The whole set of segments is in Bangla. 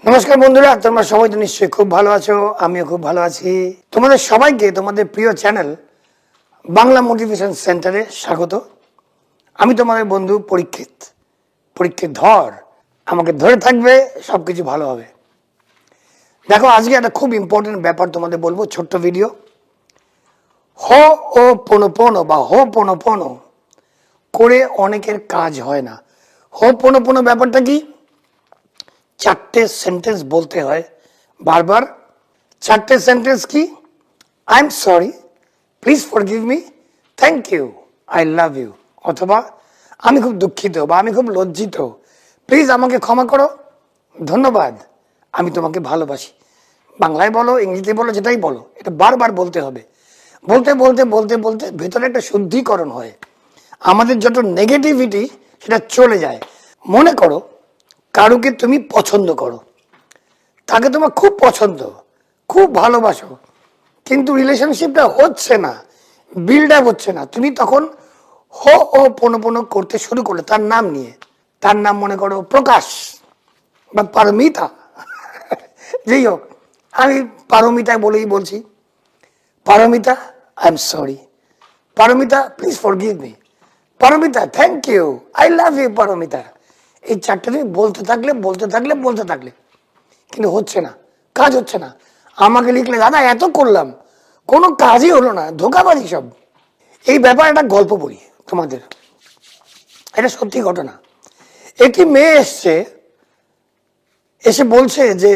নমস্কার বন্ধুরা, তোমরা সবাই তো নিশ্চয়ই খুব ভালো আছো। আমিও খুব ভালো আছি। তোমাদের সবাইকে তোমাদের প্রিয় চ্যানেল বাংলা মোটিভেশন সেন্টারে স্বাগত। আমি তোমাদের বন্ধু পরীক্ষিত ধর। আমাকে ধরে থাকবে, সবকিছু ভালো হবে। দেখো, আজকে একটা খুব ইম্পর্টেন্ট ব্যাপার তোমাদের বলবো, ছোট্ট ভিডিও। হো ও পোনো বা হো পোনো করে অনেকের কাজ হয় না। হো পোনো ব্যাপারটা কি? চারটে সেন্টেন্স বলতে হয় বারবার। চারটে সেন্টেন্স কি? I am sorry, please forgive me, thank you, I love you. অথবা আমি খুব দুঃখিত বা আমি খুব লজ্জিত, প্লিজ আমাকে ক্ষমা করো, ধন্যবাদ, আমি তোমাকে ভালোবাসি। বাংলায় বলো, ইংরেজিতে বলো, যেটাই বলো, এটা বারবার বলতে হবে। বলতে বলতে বলতে বলতে ভেতরে একটা শুদ্ধিকরণ হয়। আমাদের যত নেগেটিভিটি সেটা চলে যায়। মনে করো, কারুকে তুমি পছন্দ করো, তাকে তোমার খুব পছন্দ, খুব ভালোবাসো, কিন্তু রিলেশনশিপটা হচ্ছে না, বিল্ড আপ হচ্ছে না। তুমি তখন হো ও পোনো করতে শুরু করলে তার নাম নিয়ে। তার নাম মনে করো প্রকাশ বা পারমিতা, যেই হোক, আমি পারমিতা বলেই বলছি। Paromita, I am sorry. Paromita, please forgive me. Paromita, thank you, I love you. Paromita, এই চারটে তুমি বলতে থাকলে কিন্তু হচ্ছে না, কাজ হচ্ছে না। আমাকে লিখলে, দাদা এত করলাম, কোনো কাজই হলো না, ধোকাবাজি সব। এই ব্যাপার একটা গল্প বলি তোমাদের, এটা সত্যি ঘটনা। একটি মেয়ে এসে বলছে যে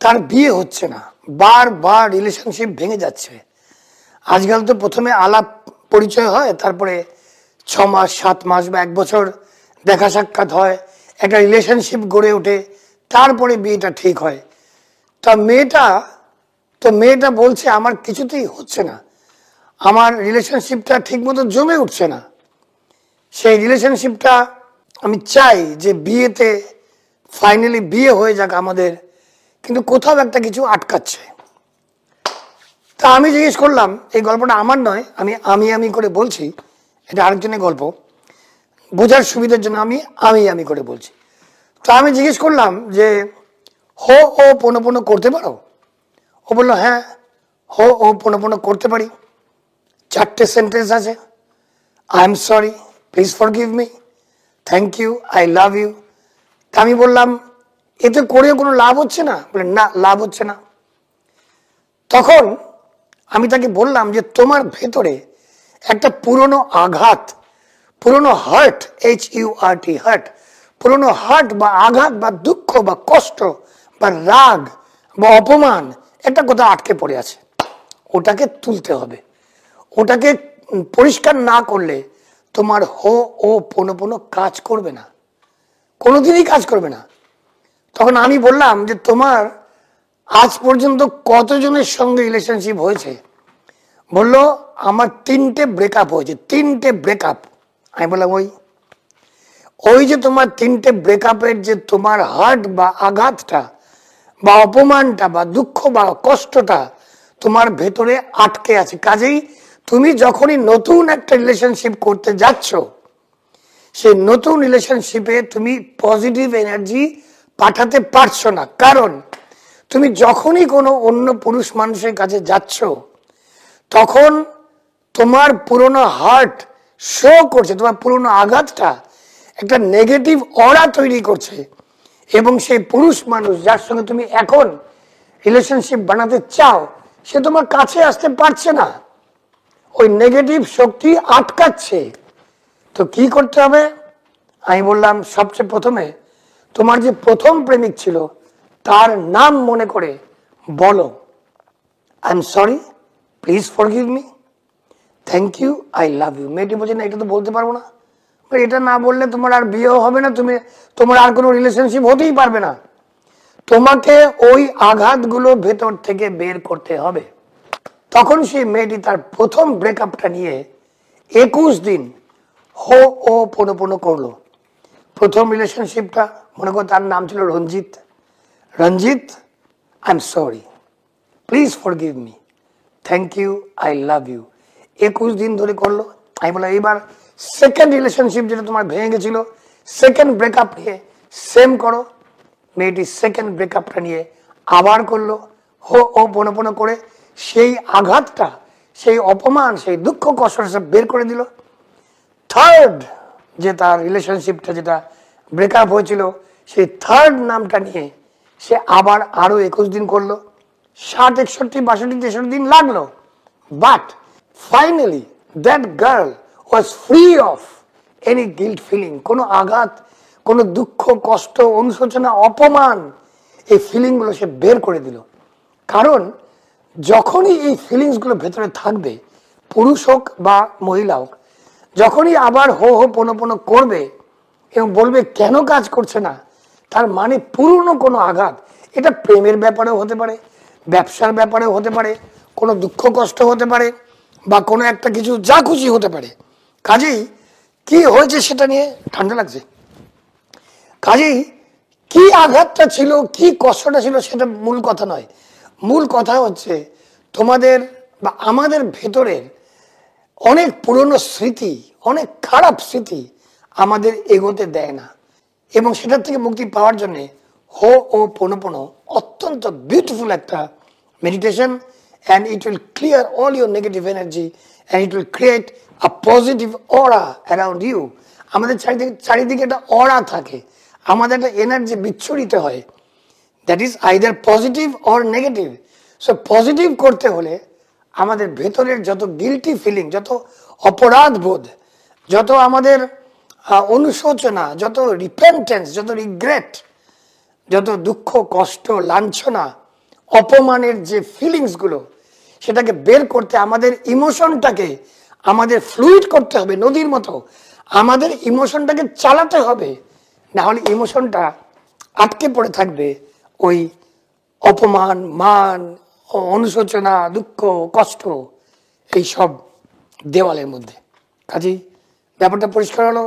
তার বিয়ে হচ্ছে না, বারবার রিলেশনশিপ ভেঙে যাচ্ছে। আজকাল তো প্রথমে আলাপ পরিচয় হয়, তারপরে 6 মাস 7 মাস বা 1 বছর দেখা সাক্ষাৎ হয়, একটা রিলেশনশিপ গড়ে ওঠে, তারপরে বিয়েটা ঠিক হয়। তা মেয়েটা বলছে আমার কিছুতেই হচ্ছে না, আমার রিলেশনশিপটা ঠিক মতো জমে উঠছে না। সেই রিলেশনশিপটা আমি চাই যে বিয়েতে ফাইনালি বিয়ে হয়ে যাক আমাদের, কিন্তু কোথাও একটা কিছু আটকাচ্ছে। তা আমি জিজ্ঞেস করলাম, এই গল্পটা আমার নয়, আমি করে বলছি, এটা আরেকজনের গল্প, বোঝার সুবিধার জন্য আমি করে বলছি। তো আমি জিজ্ঞেস করলাম যে হো ও পোনো করতে পারো? ও বললো, হ্যাঁ, হো ও পোনো করতে পারি। 4টে সেন্টেন্স আছে। I am sorry, please forgive me, thank you, I love you. তা আমি বললাম, এতে করে কোনো লাভ হচ্ছে না? বলে, না, লাভ হচ্ছে না। তখন আমি তাকে বললাম যে তোমার ভেতরে একটা পুরনো আঘাত, পুরনো হার্ট, HURT, হার্ট, পুরনো হার্ট বা আঘাত বা দুঃখ বা কষ্ট বা রাগ বা অপমান, একটা কোথাও আটকে পড়ে আছে। ওটাকে তুলতে হবে। ওটাকে পরিষ্কার না করলে তোমার হো ও পোনো কাজ করবে না, কোনোদিনই কাজ করবে না। তখন আমি বললাম যে তোমার আজ পর্যন্ত কতজনের সঙ্গে রিলেশনশিপ হয়েছে? বললো, আমার 3টে ব্রেকআপ হয়েছে, 3টে ব্রেকআপ। আমি বললাম, ওই যে তোমার 3টে ব্রেকআপের যে তোমার হার্ট বা আঘাতটা বা অপমানটা বা দুঃখ বা কষ্টটা তোমার ভেতরে আটকে আছে। কাজেই তুমি যখনই নতুন একটা রিলেশনশিপ করতে যাচ্ছ, সেই নতুন রিলেশনশিপে তুমি পজিটিভ এনার্জি পাঠাতে পারছো না। কারণ তুমি যখনই কোনো অন্য পুরুষ মানুষের কাছে যাচ্ছ, তখন তোমার পুরনো হার্ট শো করছে, তোমার পুরনো আঘাতটা একটা নেগেটিভ অরা তৈরি করছে, এবং সেই পুরুষ মানুষ যার সঙ্গে তুমি এখন রিলেশনশিপ বানাতে চাও, সে তোমার কাছে আসতে পারছে না, ওই নেগেটিভ শক্তি আটকাচ্ছে। তো কি করতে হবে? আমি বললাম, সবচেয়ে প্রথমে তোমার যে প্রথম প্রেমিক ছিল তার নাম মনে করে বলো, I am sorry, please forgive me, thank you, I love you. মেয়েটি বলছে, না, এটা তো বলতে পারবো না। এটা না বললে তোমার আর বিয়েও হবে না, তোমার আর কোনো রিলেশনশিপ হতেই পারবে না। তোমাকে ওই আঘাতগুলো ভেতর থেকে বের করতে হবে। তখন সেই মেয়েটি তার প্রথম ব্রেকআপটা নিয়ে 21 দিন হো ও পোনো করলো। প্রথম রিলেশনশিপটা মনে করো তার নাম ছিল Ranjit. Ranjit, I am sorry, please forgive me, thank you, I love you. 21 দিন ধরে করলো। আমি বললাম, এবার সেকেন্ড রিলেশনশিপ যেটা তোমার ভেঙে গেছিল, সেকেন্ড ব্রেকআপ নিয়ে সেম করো। মেয়েটি সেকেন্ড ব্রেকআপটা নিয়ে আবার করলো, হো ও পোনো করে সেই আঘাতটা, সেই অপমান, সেই দুঃখ কষ্ট সব বের করে দিল। থার্ড যে তার রিলেশনশিপটা যেটা ব্রেকআপ হয়েছিল, সেই থার্ড নামটা নিয়ে সে আবার আরো 21 দিন করলো। 60, 61, 62, 63 দিন লাগলো, but finally that girl was free of any guilt feeling. কোনো আঘাত, কোনো দুঃখ কষ্ট, অনুশোচনা, অপমান, এই ফিলিংগুলো সে বের করে দিল। কারণ যখনই এই ফিলিংসগুলো ভেতরে থাকবে, পুরুষ হোক বা মহিলা হোক, যখনই আবার হো হো পোনো করবে এবং বলবে কেন কাজ করছে না, তার মানে পুরনো কোনো আঘাত, এটা প্রেমের ব্যাপারেও হতে পারে, ব্যবসার ব্যাপারেও হতে পারে, কোনো দুঃখ কষ্ট হতে পারে, বা কোনো একটা কিছু যা খুশি হতে পারে। কাজেই কি হয়েছে সেটা নিয়ে ঠান্ডা লাগছে, কাজেই কি আঘাতটা ছিল, কি কষ্টটা ছিল সেটা মূল কথা নয়। মূল কথা হচ্ছে তোমাদের বা আমাদের ভেতরের অনেক পুরনো স্মৃতি, অনেক খারাপ স্মৃতি আমাদের এগোতে দেয় না, এবং সেটার থেকে মুক্তি পাওয়ার জন্য হো ও পোনো অত্যন্ত বিউটিফুল একটা meditation, and it will clear all your negative energy and it will create a positive aura around you. আমাদের চারিদিকে একটা অরা থাকে, আমাদের একটা এনার্জি বিচ্ছুরিত হয়, that is either positive or negative. So positive করতে হলে আমাদের ভেতরের যত গিল্টি ফিলিং, যত অপরাধ বোধ, যত আমাদের অনুশোচনা, যত রিপেন্টেন্স, যত রিগ্রেট, যত দুঃখ কষ্ট, লাঞ্ছনা, অপমানের যে ফিলিংসগুলো, সেটাকে বের করতে আমাদের ইমোশনটাকে আমাদের ফ্লুইড করতে হবে, নদীর মতো আমাদের ইমোশনটাকে চালাতে হবে, না হলে ইমোশনটা আটকে পড়ে থাকবে ওই অপমান, মান, অনুশোচনা, দুঃখ কষ্ট, এই সব দেওয়ালের মধ্যে। কাজেই ব্যাপারটা পরিষ্কার হলো,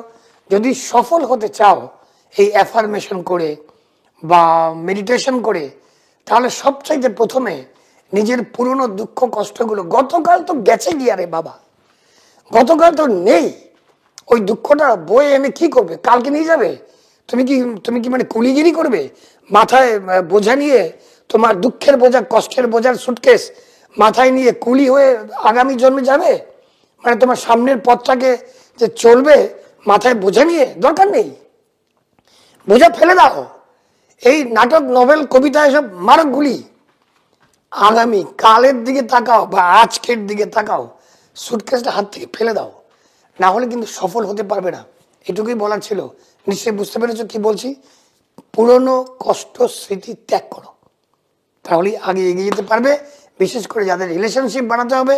যদি সফল হতে চাও এই অ্যাফার্মেশন করে বা মেডিটেশন করে, তাহলে সবচাইতে প্রথমে নিজের পুরনো দুঃখ কষ্টগুলো, গতকাল তো গেছে গিয়া রে বাবা, গতকাল তো নেই, ওই দুঃখটা বয়ে এনে কি করবে, কালকে নিয়ে যাবে? তুমি কি মানে কুলিগিরি করবে? মাথায় বোঝা নিয়ে, তোমার দুঃখের বোঝা, কষ্টের বোঝার সুটকেস মাথায় নিয়ে কুলি হয়ে আগামী জন্মে যাবে? মানে তোমার সামনের পথটাকে যে চলবে মাথায় বোঝা নিয়ে, দরকার নেই, বোঝা ফেলে দাও। এই নাটক, নোবেল, কবিতা এসব মারক গুলি, আগামী কালের দিকে তাকাও বা আজকের দিকে তাকাও, সুটকেসটা হাত থেকে ফেলে দাও, না হলে কিন্তু সফল হতে পারবে না। এটুকুই বলার ছিল। নিশ্চয়ই বুঝতে পেরেছো কি বলছি। পুরনো কষ্ট স্মৃতি ত্যাগ করো, তাহলেই আগে এগিয়ে যেতে পারবে। বিশেষ করে যাদের রিলেশনশিপ বানাতে হবে,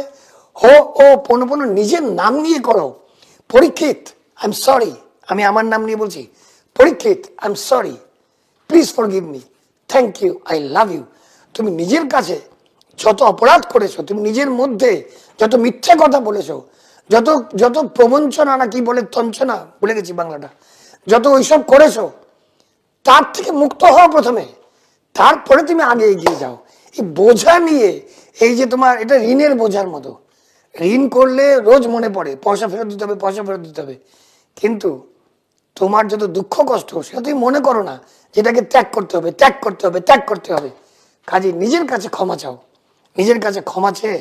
হো ও পোনো নিজের নাম নিয়ে করো। পরীক্ষিত, আই এম সরি, আমি আমার নাম নিয়ে বলছি, Parikshit, I am sorry, please forgive me, thank you, I love you. তুমি নিজের কাছে যত অপরাধ করেছো, তুমি নিজের মধ্যে যত মিথ্যা কথা বলেছো, যত যত প্রবঞ্চনা না কি বলে, তঞ্চনা ভুলে গেছি বাংলাটা, যত ওইসব করেছো, তার থেকে মুক্ত হও প্রথমে, তারপরে তুমি আগে এগিয়ে যাও। এই বোঝা নিয়ে, এই যে তোমার এটা ঋণের বোঝার মতো, ঋণ করলে রোজ মনে পড়ে পয়সা ফেরত দিতে হবে, পয়সা ফেরত দিতে হবে, কিন্তু তোমার যত দুঃখ কষ্ট সেটা তুমি মনে করো না, যেটাকে ত্যাগ করতে হবে, ত্যাগ করতে হবে, ত্যাগ করতে হবে। কাজে নিজের কাছে ক্ষমা চাও, নিজের কাছে ক্ষমা চেয়ে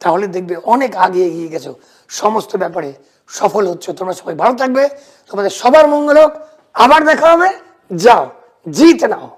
তাহলে দেখবে অনেক আগে এগিয়ে গেছো, সমস্ত ব্যাপারে সফল হচ্ছে। তোমরা সবাই ভালো থাকবে, তোমাদের সবার মঙ্গল হোক। আবার দেখা হবে, যাও জিতে নাও।